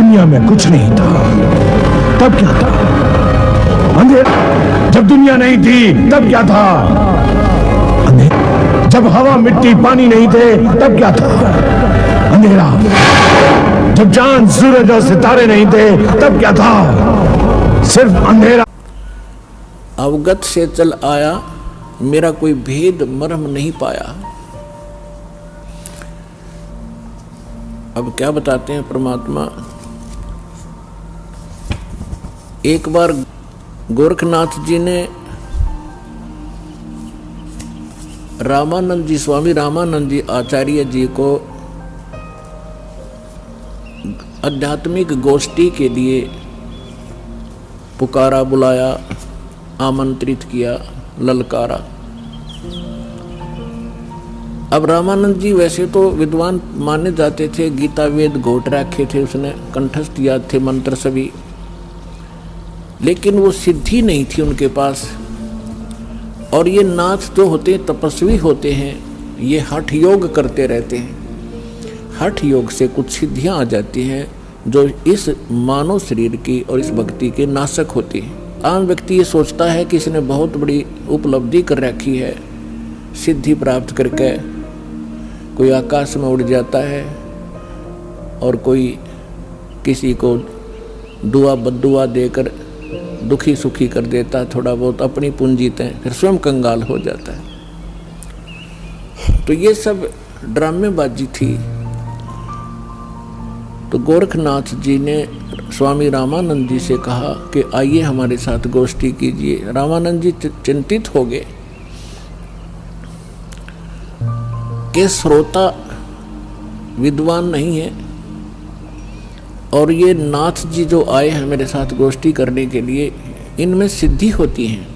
दुनिया में कुछ नहीं था तब क्या था? अंधेरा। जब दुनिया नहीं थी तब क्या था? अंधेरा। जब हवा मिट्टी पानी नहीं थे तब क्या था? अंधेरा। जब चांद सूरज और सितारे नहीं थे तब क्या था? सिर्फ अंधेरा। अवगत से चल आया, मेरा कोई भेद मर्म नहीं पाया। अब क्या बताते हैं परमात्मा। एक बार गोरखनाथ जी ने रामानंद जी, स्वामी रामानंद जी आचार्य जी को आध्यात्मिक गोष्ठी के लिए पुकारा, बुलाया, आमंत्रित किया, ललकारा। अब रामानंद जी वैसे तो विद्वान माने जाते थे, गीता वेद घोट रखे थे उसने, कंठस्थ याद थे मंत्र सभी, लेकिन वो सिद्धि नहीं थी उनके पास। और ये नाथ जो होते हैं तपस्वी होते हैं, ये हठ योग करते रहते हैं। हठ योग से कुछ सिद्धियां आ जाती हैं जो इस मानव शरीर की और इस भक्ति के नाशक होती हैं। आम व्यक्ति ये सोचता है कि इसने बहुत बड़ी उपलब्धि कर रखी है, सिद्धि प्राप्त करके कोई आकाश में उड़ जाता है और कोई किसी को दुआ बद्दुआ देकर दुखी सुखी कर देता, थोड़ा बहुत अपनी पूंजीते हैं, फिर स्वयं कंगाल हो जाता है। तो ये सब ड्रामेबाजी थी। तो गोरखनाथ जी ने स्वामी रामानंद जी से कहा कि आइए हमारे साथ गोष्ठी कीजिए। रामानंद जी चिंतित हो गए कि श्रोता विद्वान नहीं है और ये नाथ जी जो आए हैं मेरे साथ गोष्ठी करने के लिए, इनमें सिद्धि होती है।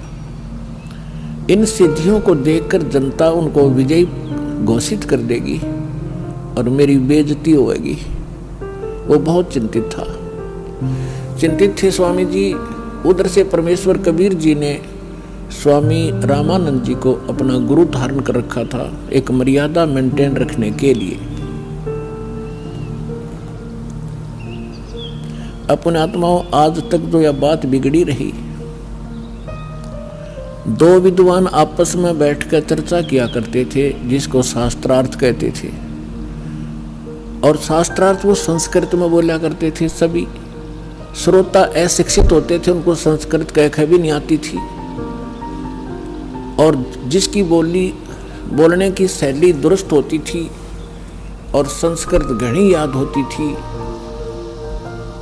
इन सिद्धियों को देखकर जनता उनको विजयी घोषित कर देगी और मेरी बेइज्जती होगी। वो बहुत चिंतित था। चिंतित थे स्वामी जी। उधर से परमेश्वर कबीर जी ने स्वामी रामानंद जी को अपना गुरु धारण कर रखा था, एक मर्यादा मेंटेन रखने के लिए। अपने आत्माओं, आज तक जो यह बात बिगड़ी रही, दो विद्वान आपस में बैठकर चर्चा किया करते थे जिसको शास्त्रार्थ कहते थे, और शास्त्रार्थ वो संस्कृत में बोला करते थे। सभी श्रोता अशिक्षित होते थे, उनको संस्कृत कह भी नहीं आती थी, और जिसकी बोलने की शैली दुरुस्त होती थी और संस्कृत घनी याद होती थी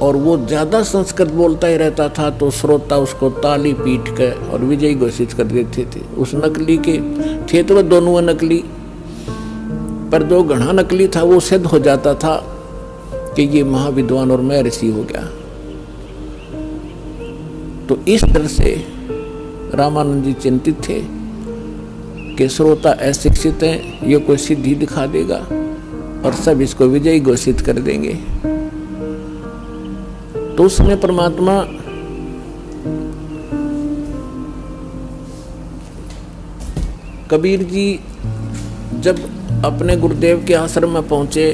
और वो ज़्यादा संस्कृत बोलता ही रहता था, तो श्रोता उसको ताली पीट कर और विजयी घोषित कर देते थे। उस नकली के थे तो वह दोनों नकली, पर जो घना नकली था वो सिद्ध हो जाता था कि ये महाविद्वान और मैं ऋषि हो गया। तो इस तरह से रामानंद जी चिंतित थे कि श्रोता अशिक्षित हैं, ये कोई सिद्धि दिखा देगा और सब इसको विजयी घोषित कर देंगे। तो उसमें परमात्मा कबीर जी जब अपने गुरुदेव के आश्रम में पहुंचे,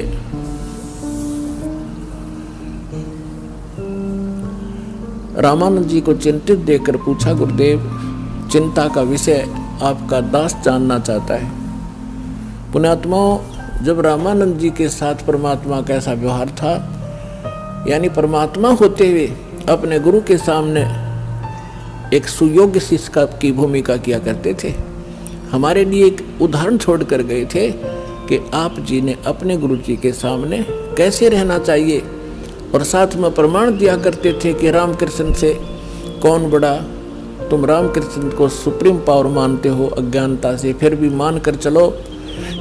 रामानंद जी को चिंतित देखकर पूछा, गुरुदेव चिंता का विषय आपका दास जानना चाहता है। पुण्यात्माओं, जब रामानंद जी के साथ परमात्मा का ऐसा व्यवहार था, यानी परमात्मा होते हुए अपने गुरु के सामने एक सुयोग्य शिष्य की भूमिका किया करते थे। हमारे लिए एक उदाहरण छोड़ कर गए थे कि आप जी ने अपने गुरु जी के सामने कैसे रहना चाहिए, और साथ में प्रमाण दिया करते थे कि रामकृष्ण से कौन बड़ा। तुम रामकृष्ण को सुप्रीम पावर मानते हो अज्ञानता से, फिर भी मान कर चलो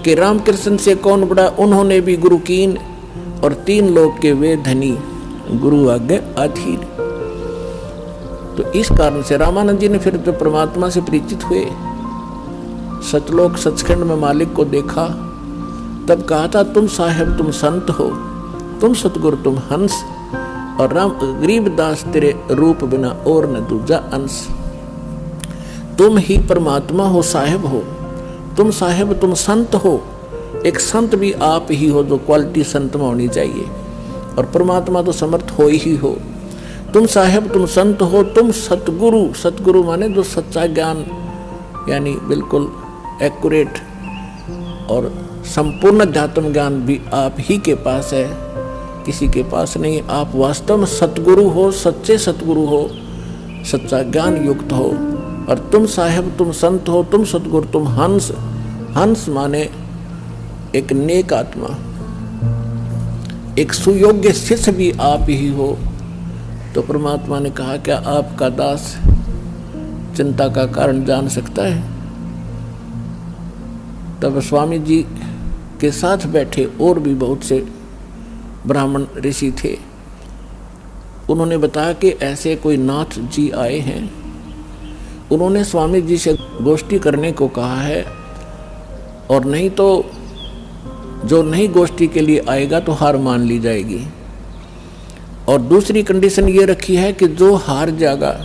कि रामकृष्ण से कौन बड़ा, उन्होंने भी गुरु कीन और 3 लोक के वे धनी, गुरु आज्ञा अधीन। तो इस कारण से रामानंद जी ने फिर जब परमात्मा से परिचित हुए, सतलोक सचखंड में मालिक को देखा, तब कहा था, तुम साहेब तुम संत हो, तुम सतगुरु तुम हंस, और राम गरीबदास तेरे रूप बिना और न दूजा अंश। तुम ही परमात्मा हो, साहेब हो, तुम साहेब तुम संत हो। एक संत भी आप ही हो, जो क्वालिटी संत में होनी चाहिए। और परमात्मा तो समर्थ हो ही हो। तुम साहेब, तुम संत हो, तुम सतगुरु, सतगुरु माने जो सच्चा ज्ञान यानी बिल्कुल एक्यूरेट और संपूर्ण अध्यात्म ज्ञान भी आप ही के पास है, किसी के पास नहीं। आप वास्तव में सतगुरु हो, सच्चे सतगुरु हो, सच्चा ज्ञान युक्त हो। और तुम साहेब, तुम संत हो, तुम सतगुरु, तुम हंस, हंस माने एक नेक आत्मा, एक सुयोग्य शिष्य भी आप ही हो। तो परमात्मा ने कहा, क्या आपका दास चिंता का कारण जान सकता है? तब स्वामी जी के साथ बैठे और भी बहुत से ब्राह्मण ऋषि थे। उन्होंने बताया कि ऐसे कोई नाथ जी आए हैं, उन्होंने स्वामी जी से गोष्ठी करने को कहा है, और नहीं तो जो नहीं गोष्ठी के लिए आएगा तो हार मान ली जाएगी। और दूसरी कंडीशन ये रखी है कि जो हार जाएगा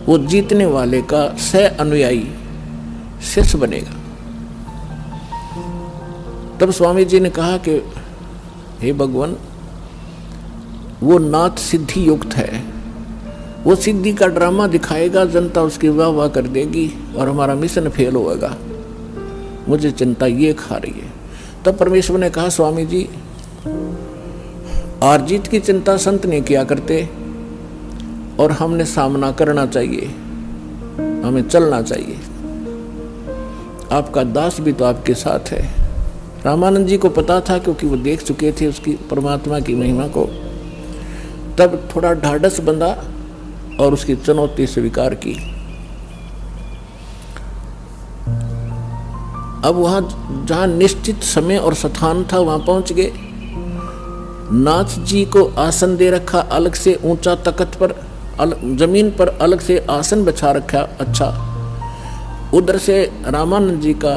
वो जीतने वाले का सह अनुयायी शिष्य बनेगा। तब स्वामी जी ने कहा कि हे भगवान, वो नाथ सिद्धि युक्त है, वो सिद्धि का ड्रामा दिखाएगा, जनता उसकी वाह वाह कर देगी और हमारा मिशन फेल होगा। मुझे चिंता ये खा रही है। तब परमेश्वर ने कहा, स्वामी जी, हार जीत की चिंता संत नहीं किया करते, और हमने सामना करना चाहिए, हमें चलना चाहिए। आपका दास भी तो आपके साथ है। रामानंद जी को पता था, क्योंकि वो देख चुके थे उसकी परमात्मा की महिमा को। तब थोड़ा ढाढ़स बंधा और उसकी चुनौती स्वीकार की। अब वहां जहां निश्चित समय और स्थान था वहां पहुंच गए। नाथ जी को आसन दे रखा अलग से, ऊंचा तख्त पर, जमीन पर अलग से आसन बिछा रखा। अच्छा, उधर से रामानंद जी का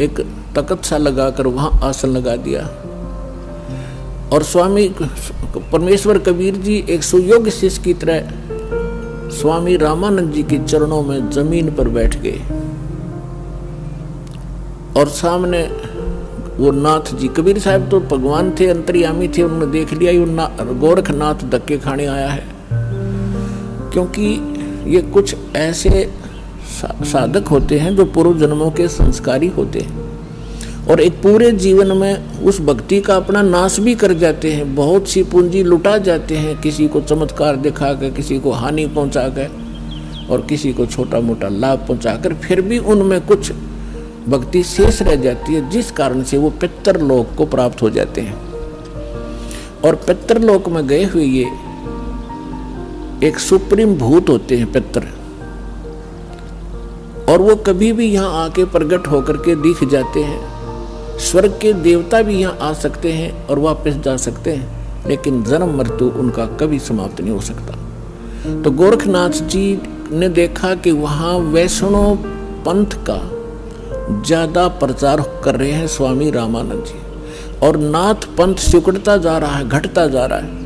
एक तख्त सा लगाकर वहां आसन लगा दिया। और स्वामी परमेश्वर कबीर जी एक सुयोग्य शिष्य की तरह स्वामी रामानंद जी के चरणों में जमीन पर बैठ गए। और सामने वो नाथ जी, कबीर साहब तो भगवान थे, अंतर्यामी थे, उन्होंने देख लिया ये गोरखनाथ धक्के खाने आया है। क्योंकि ये कुछ ऐसे साधक होते हैं जो पूर्व जन्मों के संस्कारी होते हैं, और एक पूरे जीवन में उस भक्ति का अपना नाश भी कर जाते हैं। बहुत सी पूंजी लुटा जाते हैं, किसी को चमत्कार दिखाकर, किसी को हानि पहुंचाकर, और किसी को छोटा मोटा लाभ पहुंचाकर, फिर भी उनमें कुछ भक्ति शेष रह जाती है, जिस कारण से वो पितृलोक को प्राप्त हो जाते हैं। और पितृलोक में गए हुए ये एक सुप्रीम भूत होते हैं पितृ, और वो कभी भी यहाँ आके प्रकट होकर के दिख जाते हैं। स्वर्ग के देवता भी यहाँ आ सकते हैं और वापस जा सकते हैं, लेकिन जन्म मृत्यु उनका कभी समाप्त नहीं हो सकता। तो गोरखनाथ जी ने देखा कि वहाँ वैष्णव पंथ का ज्यादा प्रचार कर रहे हैं स्वामी रामानंद जी, और नाथ पंथ सिकुड़ता जा रहा है, घटता जा रहा है।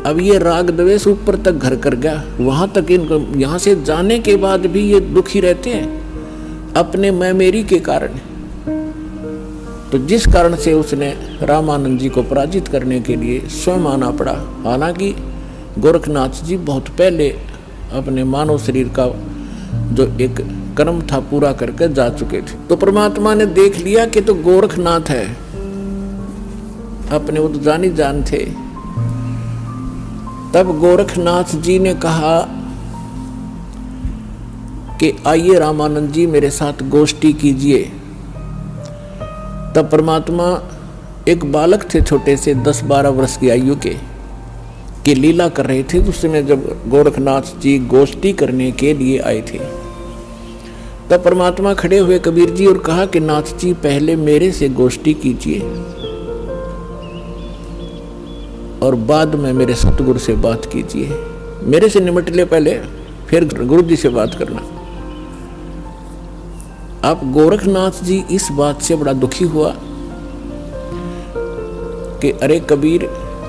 अब ये राग द्वेष ऊपर तक घर कर गया, वहां तक इनको यहाँ से जाने के बाद भी ये दुखी रहते हैं अपने मैं मेरी के कारण। तो जिस कारण से उसने रामानंद जी को पराजित करने के लिए स्वयं आना पड़ा। हालांकि गोरखनाथ जी बहुत पहले अपने मानव शरीर का जो एक कर्म था पूरा करके जा चुके थे। तो परमात्मा ने देख लिया कि तो गोरखनाथ है, अपने वो तो जानी जान थे। तब गोरखनाथ जी ने कहा कि आइए रामानंद जी मेरे साथ गोष्ठी कीजिए। तब परमात्मा एक बालक थे छोटे से 10-12 वर्ष की आयु के लीला कर रहे थे। उस समय जब गोरखनाथ जी गोष्ठी करने के लिए आए थे, तब परमात्मा खड़े हुए कबीर जी और कहा कि नाथ जी पहले मेरे से गोष्ठी कीजिए और बाद में मेरे सतगुरु से बात कीजिए। मेरे से निमट ले पहले, फिर गुरु जी से बात करना। अब गोरखनाथ जी इस बात से बड़ा दुखी हुआ कि अरे कबीर,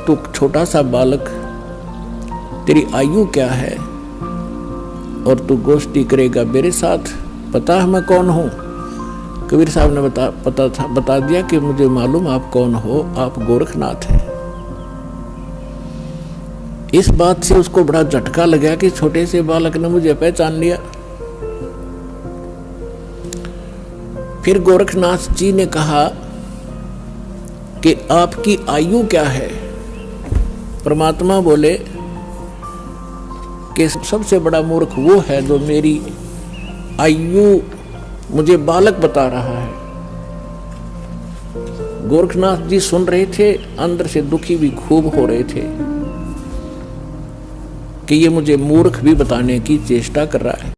तू छोटा सा बालक, तेरी आयु क्या है और तू गोष्ठी करेगा मेरे साथ? पता है मैं कौन हूँ? कबीर साहब ने बता दिया कि मुझे मालूम आप कौन हो, आप गोरखनाथ हैं। इस बात से उसको बड़ा झटका लगा कि छोटे से बालक ने मुझे पहचान लिया। फिर गोरखनाथ जी ने कहा कि आपकी आयु क्या है? परमात्मा बोले कि सबसे बड़ा मूर्ख वो है जो मेरी आयु मुझे बालक बता रहा है। गोरखनाथ जी सुन रहे थे, अंदर से दुखी भी खूब हो रहे थे कि ये मुझे मूर्ख भी बताने की चेष्टा कर रहा है।